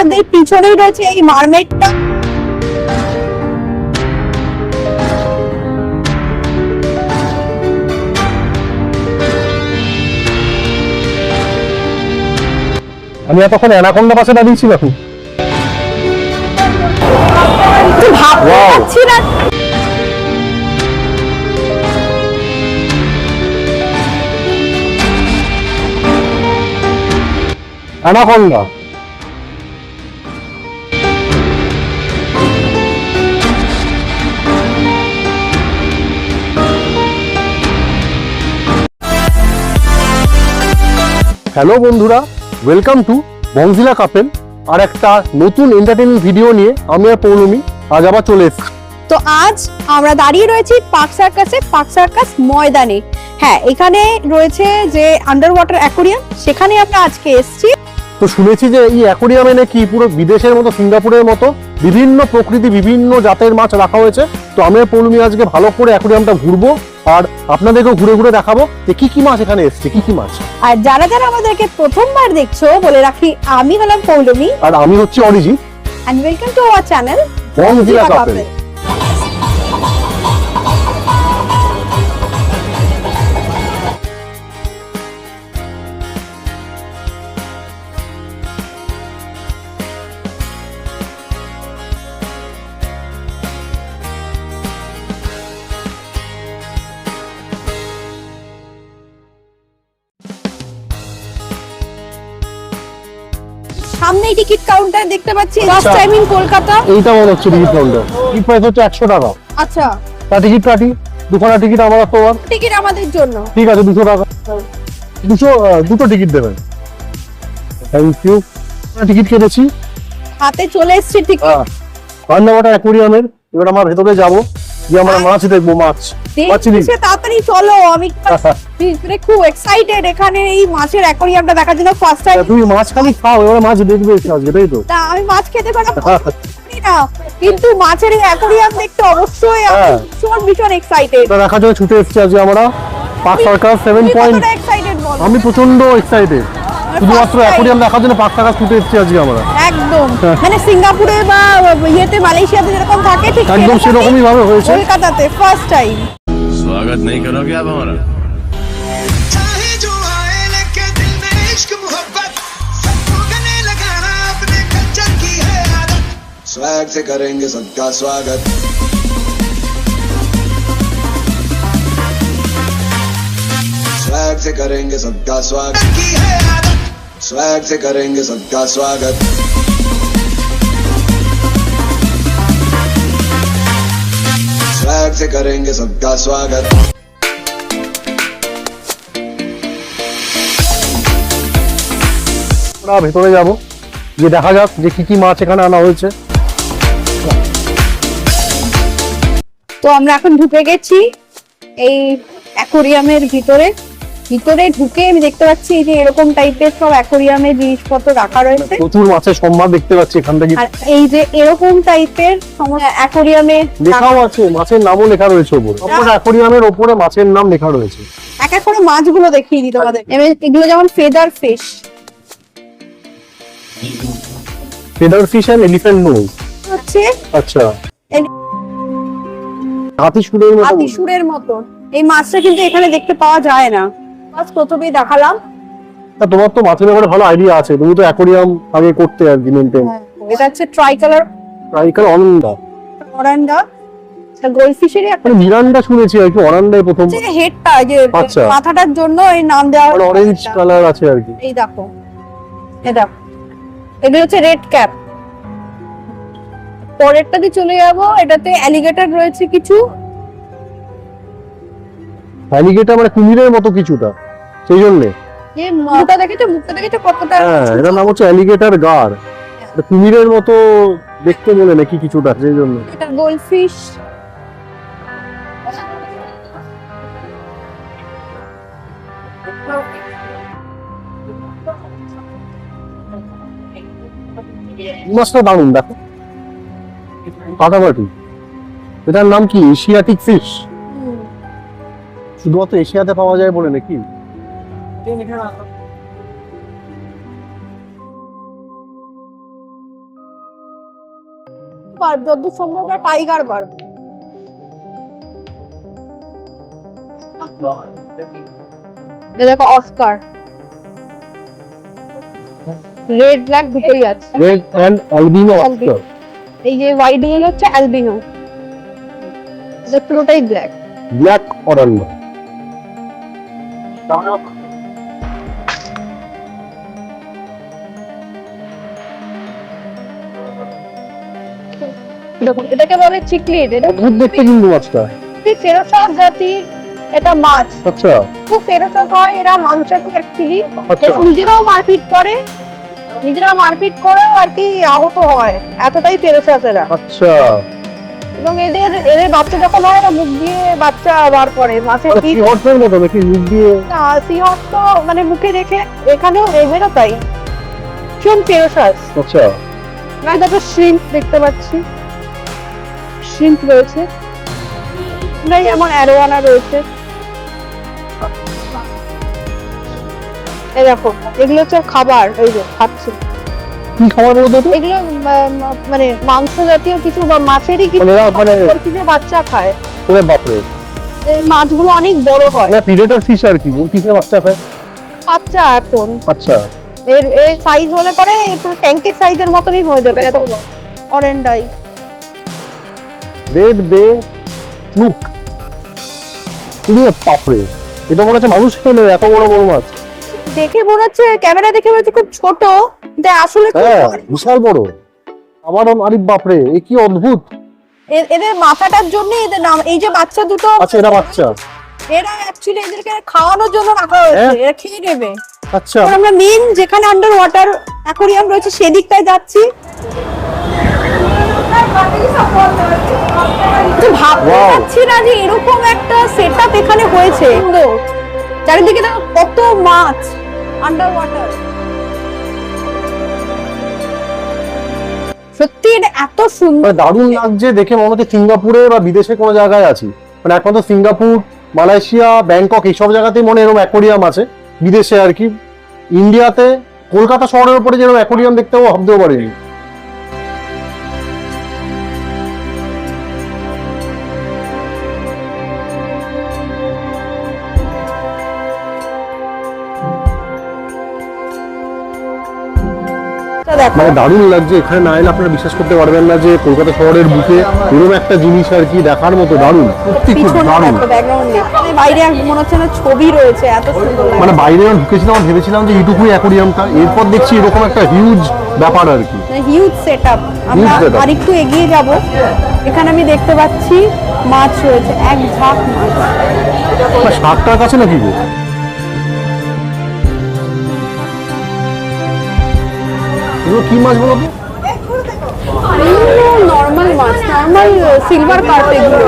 আমাদের পিছনেই রয়েছে এই মারমেডটা। আমি এতক্ষণ অ্যানাকোন্ডা পাশে দাঁড়িয়েছিলাম। ভাবতে পারছি না। অ্যানাকোন্ডা হ্যালো বন্ধুরা, ওয়েলকাম টু বংজিলা কাপেল। আর একটা নতুন এন্টারটেইনিং ভিডিও নিয়ে আমি আর পৌলমি আজ আবার চলে এসেছি। তো আজ আমরা দাঁড়িয়ে রয়েছি পার্ক সার্কাসে, পার্ক সার্কাস ময়দানে। হ্যাঁ, এখানে রয়েছে যে আন্ডার ওয়াটার অ্যাকোরিয়াম, সেখানে আমরা আজকে এসেছি। তো শুনেছি যে এই অ্যাকোরিয়ামে নাকি পুরো বিদেশের মতো, সিঙ্গাপুরের মতো বিভিন্ন প্রকৃতি, বিভিন্ন জাতের মাছ রাখা হয়েছে। তো আমি আর পৌলমি আজকে ভালো করে অ্যাকোরিয়ামটা ঘুরবো আর আপনাদেরকেও ঘুরে ঘুরে দেখাবো যে কি কি মাছ এখানে এসছে, কি কি মাছ। আর যারা যারা আমাদেরকে প্রথমবার দেখছো বলে রাখি, আমি হলাম পৌলমি আর আমি হচ্ছি Arijit, and welcome to our channel বংজিলা কাপেল। সামনেই টিকিট কাউন্টার দেখতে পাচ্ছি, ফার্স্ট টাইম ইন কলকাতা। এইটা মনে হচ্ছে টিকিট কাউন্টার। টিকিট প্রাইস হচ্ছে 100 টাকা। আচ্ছা, তা টিকিট কাটি, দুখানা টিকিট আমার তোমার। টিকিট আমাদের জন্য ঠিক আছে, 200 টাকা। 200 টিকিট দেবেন। Thank you. টিকিট কেটেছি, হাতে চলে এসেছে টিকিট। আন্ডারওয়াটার অ্যাকোরিয়ামের। এবার আমরা ভেতরে যাব, গিয়ে আমরা মাছ দেখবো। মাছ দেখতে তাড়াতাড়ি চলো, আমি ভিতরে খুব এক্সাইটেড এখানে এই মাছের অ্যাকোরিয়ামটা দেখার জন্য। First time. তুমি মাছ খালি খাও, এবার মাছ দেখবে আজকে, তাই তো? তা আমি মাছ খেতে পারি না, কিন্তু মাছের এই অ্যাকোরিয়াম দেখতে অবশ্যই আমি ভীষণ এক্সাইটেড। এটা দেখার জন্য ছুটে এসেছি আজকে আমরা পার্ক সার্কাস 7 পয়েন্ট। এক্সাইটেড বল। আমি প্রচন্ড এক্সাইটেড, শুধুমাত্র অ্যাকোরিয়াম দেখার জন্য পার্ক সার্কাস ছুটে এসেছি আজকে আমরা। একদম মানে সিঙ্গাপুরে বা ইয়েতে, মালয়েশিয়াতে যেরকম থাকে ঠিক একদম সেরকমই ভাবে হয়েছে। কলকাতাতে ফার্স্ট টাইম। स्वागत नहीं करोगे आप हमारा? चाहे जो आए लेके दिल में इश्क मोहब्बत सबको गले लगाना अपने कल्चर की है आदत। स्वैग से करेंगे सबका स्वागत, स्वैग से करेंगे सबका स्वागत की है आदत। स्वैग से करेंगे सबका स्वागत, स्वैग से करेंगे सबका स्वागत। আমরা ভেতরে যাব, যে দেখা যাক যে কি কি মাছ এখানে আনা হয়েছে। তো আমরা এখন ঢুকে গেছি এই অ্যাকোরিয়ামের ভিতরে। ভিতরে ঢুকে আমি দেখতে পাচ্ছি যে এরকম টাইপের সব অ্যাকোরিয়ামের জিনিসপত্র রাখা রয়েছে। প্রচুর মাছের সম্ভার দেখতে পাচ্ছি এখান থেকে। আর এই যে এরকম টাইপের অ্যাকোরিয়ামে লেখাও আছে, মাছের নামও লেখা রয়েছে উপরে। সবকটা অ্যাকোরিয়ামের উপরে মাছের নাম লেখা রয়েছে। এক এক করে মাছগুলো দেখিয়ে দিই তোমাদের। এগুলো যেমন feather fish, feather fish and elephant nose হচ্ছে আচ্ছা, হাতি সুরের মতো। হাতিসুরের মতো। এই মাছটা কিন্তু এখানে দেখতে পাওয়া যায় না। মাছ প্রথমেই দেখালাম। তা তোমার তো মাছের ব্যাপারে ভালো আইডিয়া আছে, তুমি তো অ্যাকোরিয়াম আগে করতে আর কি মেইনটেইন। এটা হচ্ছে ট্রাইকালার ট্রাইকাল অনন্দা, অরান্ডা। এটা গোল্ডফিশেরই একটা মানে মিরান্ডা শুনেছি আর কি, অরান্ডায় প্রথম। হেডটা যে আচ্ছা। মাথাটার জন্য এই নাম দেওয়া হয়েছে। অরেঞ্জ কালার আছে আর কি। এই দেখো, এটা এটা হচ্ছে রেড ক্যাপ। পরেরটাতে চলে যাব, এটাতে অ্যালিগেটর রয়েছে কিছু। অ্যালিগেটর মানে কুমিরের মতো কিছুটা, সেই জন্য। যে মুখটা দেখেছো কতটা। হ্যাঁ, এটার নাম হচ্ছে অ্যালিগেটর গার। এটা কুমিরের মতো দেখতে মনে নাকি কিছুটা, সেই জন্য। এটা গোল্ডফিশ। মাছটা দারুণ, দেখো কাটাকাটি। এটার নাম কি? Asiatic fish. শুধুমাত্র এশিয়াতে পাওয়া যায় বলে নাকি? বার্ব, যতদূর সম্ভব টাইগার বার্ব। দেখো অস্কার, রেড ব্ল্যাক দুটোই আছে। Red and albino oscar. এই যে হোয়াইট গুলো হচ্ছে অ্যালবিনো, এটা পুরোটাই ব্ল্যাক। ব্ল্যাক অরান্ডা। দেখুন এটাকে বলে চিকলিড। এটা অদ্ভুত দেখতে কিন্তু মাছটা। ফেরোসা জাতির এটা মাছ, আচ্ছা খুব ফেরোসা হয় এরা মাংসকে অ্যাকচুয়ালি আচ্ছা নিজেরাও মারপিট করে, নিজেরা মারপিট করে আর কি আহত হয়, এতটাই ফেরোসা এরা। আচ্ছা। এবং এদের এদের বাচ্চা যখন হয় মুখ দিয়ে বাচ্চা বার করে মাছের কি সিহর্সের মতো নাকি মুখ দিয়ে? সিহর্স তো মানে মুখে রেখে, এখানেও এদেরও তাই ভীষণ ফেরোসাস। আচ্ছা না দেখো শ্রিম্প দেখতে পাচ্ছি, শ্রিম্প রয়েছে, নাই এমন অ্যারোয়ানা রয়েছে। এই দেখো এগুলো হচ্ছে খাবার, এই যে খাচ্ছে। কি খাবার বলতো তো? এগুলো মানে মাংস জাতীয় কিছু বা মাছেরই কিছু মানে এরা মানে কিছু বাচ্চা খায়। ওরে বাপরে। এই মাছগুলো অনেক বড় হয়, না প্রিডেটর ফিশ আর কি, কোন ফিশের বাচ্চা খায়? বাচ্চা এখন আচ্ছা এর এই সাইজ হলে পরে একটু ট্যাঙ্কের সাইজের মতনই হয়ে যাবে, এত অরেন্ডাই। রেড বে স্নুক। পুরো বাপরে, এটা মনে হচ্ছে মানুষ খেলে এত বড় বড় মাছ। দেখে মনে হচ্ছে, ক্যামেরা দেখে মনে হচ্ছে খুব ছোট, কিন্তু আসলে খুব হ্যাঁ বড়। বিশাল বড়। আবার আরে বাপরে, এ কি অদ্ভুত। এদের মাথাটার জন্য এদের নাম। এই যে বাচ্চা দুটো, আচ্ছা এটা বাচ্চা। এরা অ্যাকচুয়ালি এদেরকে খাওয়ানোর জন্য রাখা হয়েছে, হ্যাঁ। এরা খেয়ে নেবে। আচ্ছা এবার আমরা মেন যেখানে আন্ডার ওয়াটার অ্যাকোরিয়াম রয়েছে সেদিকটায় যাচ্ছি। তো ভাবতে Wow. পারছি না যে এরকম একটা সেটআপ এখানে হয়েছে। সুন্দর, চারিদিকে দেখো কত মাছ আন্ডার ওয়াটার। সত্যি এটা এত সুন্দর। মানে দারুণ লাগছে দেখে, মনে হচ্ছে সিঙ্গাপুরে বা বিদেশে কোনো জায়গায় আছি। মানে একমাত্র সিঙ্গাপুর, মালয়েশিয়া, ব্যাংকক এইসব জায়গাতেই মনে এরকম অ্যাকোরিয়াম আছে, বিদেশে আর কি। ইন্ডিয়াতে কলকাতা শহরের উপরে যেরকম অ্যাকোরিয়াম দেখতেও ভাবতেও পারিনি। দেখো মানে দারুণ লাগছে, এখানে না এলে আপনারা বিশ্বাস করতে পারবেন না যে কলকাতা শহরের বুকে এরকম একটা জিনিস আর কি দেখার মতো। দারুণ, সত্যি খুব পিছনে দারুণ। দেখো ব্যাকগ্রাউন্ডে বাইরে মনে হচ্ছে না ছবি রয়েছে, এত সুন্দর লাগে। মানে বাইরে যখন ঢুকেছিলাম আমি ভেবেছিলাম যে এইটুকুই অ্যাকোরিয়ামটা, এরপর দেখছি এরকম একটা হিউজ ব্যাপার আর কি। Huge setup. আমরা Huge setup. আরেকটু এগিয়ে যাব, এখানে আমি দেখতে পাচ্ছি মাছ রয়েছে, এক ঝাঁক মাছ। শাকটার কাছে নাকি গো? এগুলো কি মাছ বলো তো? নর্মাল মাছ, নর্মাল সিলভার কার্প এগুলো।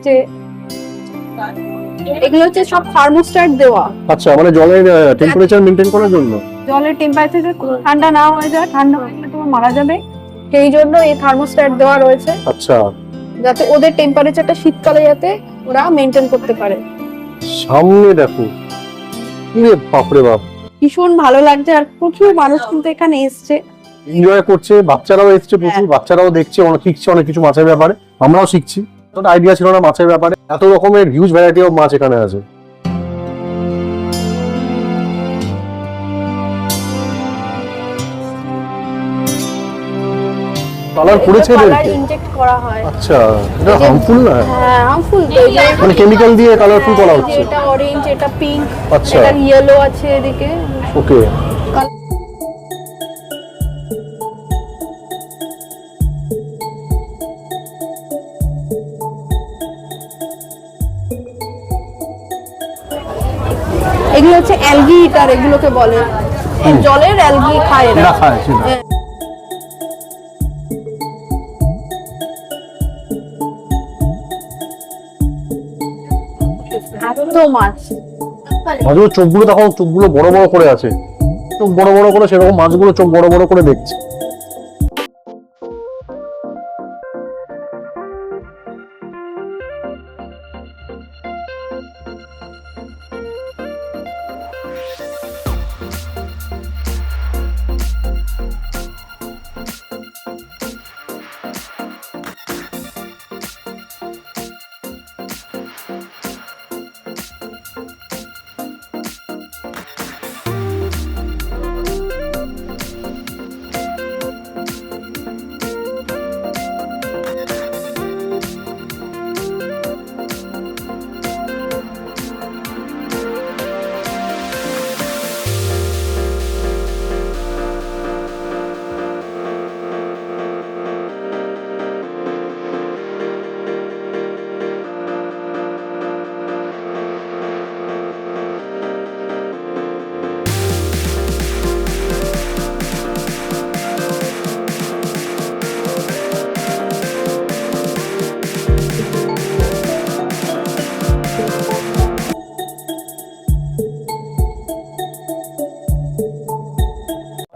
যে এগুলো হচ্ছে সব থার্মোস্ট্যাট দেওয়া, আচ্ছা মানে জলের টেম্পারেচার মেনটেন করার জন্য। জলের টেম্পারেচার ঠান্ডা না হয়ে যায়, ঠান্ডা হয়ে গেলে তোমার মারা যাবে, সেই জন্য এই থার্মোস্ট্যাট দেওয়া রয়েছে, আচ্ছা যাতে ওদের টেম্পারেচারটা শীতকালে যাতে ওরা মেনটেন করতে পারে। সামনে দেখো, ইরে বাপরে বাপ। ভীষণ ভালো লাগছে, আর প্রচুর মানুষ কিন্তু এখানে এসছে। এনজয় করছে, বাচ্চারাও এসছে প্রচুর, বাচ্চারাও দেখছে, অনেক শিখছে অনেক কিছু মাছের ব্যাপারে, আমরাও শিখছি। তোর আইডিয়া ছিল না মাছের ব্যাপারে, এত রকমের হিউজ ভ্যারাইটি অফ মাছ এখানে আছে। কালার করেছে এদেরকে? ইনজেক্ট করা হয়। আচ্ছা, এটা হার্মফুল না? হ্যাঁ, হার্মফুল তো। এই যে মানে কেমিক্যাল দিয়ে কালারফুল করা এই যে হচ্ছে। এটা অরেঞ্জ, এটা পিঙ্ক, আচ্ছা। এটা ইয়েলো আছে এদিকে। ওকে। এগুলো হচ্ছে অ্যালগি ইটার, এগুলোকে বলে। এই জলের অ্যালগি খায় এরা। এরা খায় সেটা। হ্যাঁ। এত মাছ। মাছগুলো চোখগুলো দেখো, চোখগুলো বড় বড় করে আছে, চোখ বড় বড় করে, সেরকম মাছগুলো চোখ বড় বড় করে দেখছে।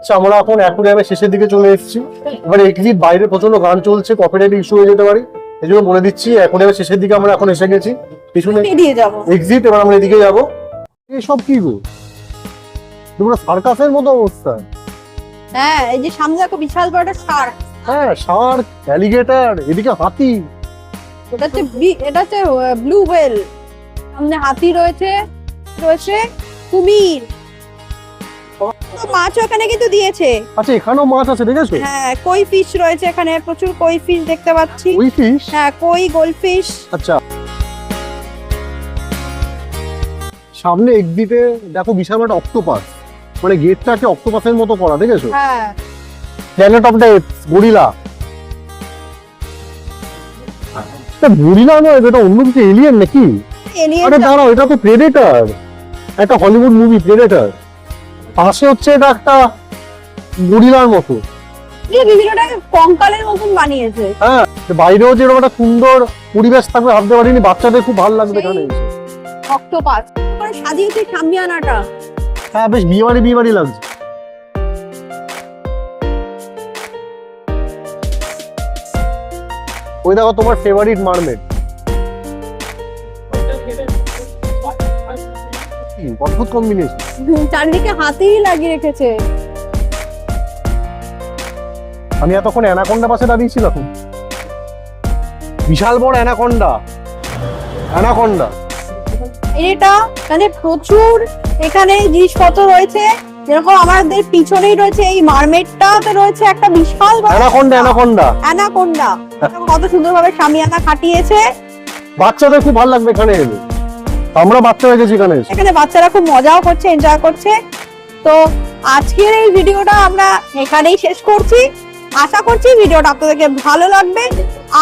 আচ্ছা, আমরা এখন অ্যাকুরিয়ামের শেষের দিকে চলে এসেছি। এবার এক্সিট, বাইরে প্রচন্ড গান চলছে, কপিরাইট ইস্যু হয়ে যেতে পারে, এই জন্য বলে দিচ্ছি অ্যাকুরিয়ামের শেষের দিকে আমরা এখন এসে গেছি। পিছনে বেরিয়ে যাবো। এক্সিট, এবার আমরা এদিকে যাবো। এসব কি গো, তোমরা সার্কাসের মতো অবস্থা। হ্যাঁ, এই যে সামনে দেখো বিশাল বড় একটা শার্ক। হ্যাঁ, শার্ক, অ্যালিগেটর, এদিকে হাতি। এটা হচ্ছে ব্লু হোয়েল। সামনে হাতি রয়েছে, রয়েছে কুমির। তো মাছও এখানে কিন্তু দিয়েছে। আচ্ছা, এখানেও মাছ আছে দেখেছো? হ্যাঁ, কই ফিশ রয়েছে এখানে, প্রচুর কই ফিশ দেখতে পাচ্ছি। ওই ফিশ? হ্যাঁ, কই, গোল্ডফিশ। আচ্ছা, সামনে এক্সিটে দেখো বিশাল একটা অক্টোপাস, মানে গেটটাকে অক্টোপাসের মতো করা, দেখেছো? হ্যাঁ, planet of the apps, gorilla. এটা গরিলা নয়, এটা অন্য কিছু, এলিয়েন নাকি? এলিয়েন। আরে দাঁড়াও, এটা তো প্রেডেটর, একটা হলিউড মুভি প্রেডেটর। পাশে হচ্ছে এটা একটা গরিলার মতো। এই বিভিন্নটা কঙ্কালের মতন বানিয়েছে। হ্যাঁ, বাইরেও যেরকম একটা সুন্দর পরিবেশ থাকবে ভাবতে পারিনি, বাচ্চাদের খুব ভালো লাগবে এখানে এসে। অক্টোপাস করে সাজিয়েছে সামিয়ানাটা। হ্যাঁ, বেশ বিয়ে বাড়ি লাগছে। ওই দেখো তোমার ফেভারিট মারমেড। অদ্ভুত কম্বিনেশন। চারিদিকে হাতিই লাগিয়ে রেখেছে। আমি এতক্ষণ অ্যানাকোন্ডা পাশে দাঁড়িয়েছিলাম। বিশাল বড় অ্যানাকোন্ডা। এটা মানে প্রচুর এখানে জিনিসপত্র রয়েছে, যেরকম আমাদের পিছনেই রয়েছে এই মারমেডটাতে রয়েছে একটা বিশাল বড় অ্যানাকোন্ডা। কত সুন্দরভাবে সামিয়ানা খাটিয়েছে। বাচ্চাদের খুব ভালো লাগবে এখানে এলে। আমরা বাচ্চা হয়ে গেছি এখানে এসে। এখানে বাচ্চারা খুব মজাও করছে, এনজয় করছে। তো আজকের এই ভিডিওটা আমরা এখানেই শেষ করছি। আশা করছি ভিডিওটা আপনাদেরকে ভালো লাগবে।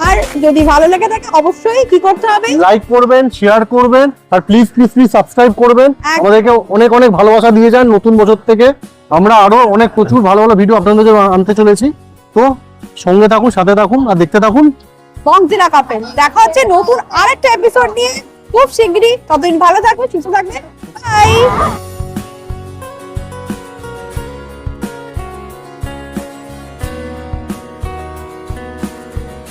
আর যদি ভালো লেগে থাকে অবশ্যই কি করতে হবে, লাইক করবেন, শেয়ার করবেন, আর প্লিজ সাবস্ক্রাইব করবেন। আমাদেরকে অনেক অনেক ভালোবাসা দিয়ে যান। নতুন বছর থেকে আমরা আরো অনেক প্রচুর ভালো ভালো ভিডিও আপনাদের জন্য আনতে চলেছি। তো সঙ্গে থাকুন, সাথে থাকুন, আর দেখতে থাকুন বংজিলা কাপেল। দেখা হচ্ছে নতুন আরেকটা এপিসোড নিয়ে খুব শিগগিরই। ততদিন ভালো থাকবে, সুস্থ থাকবে। বাই।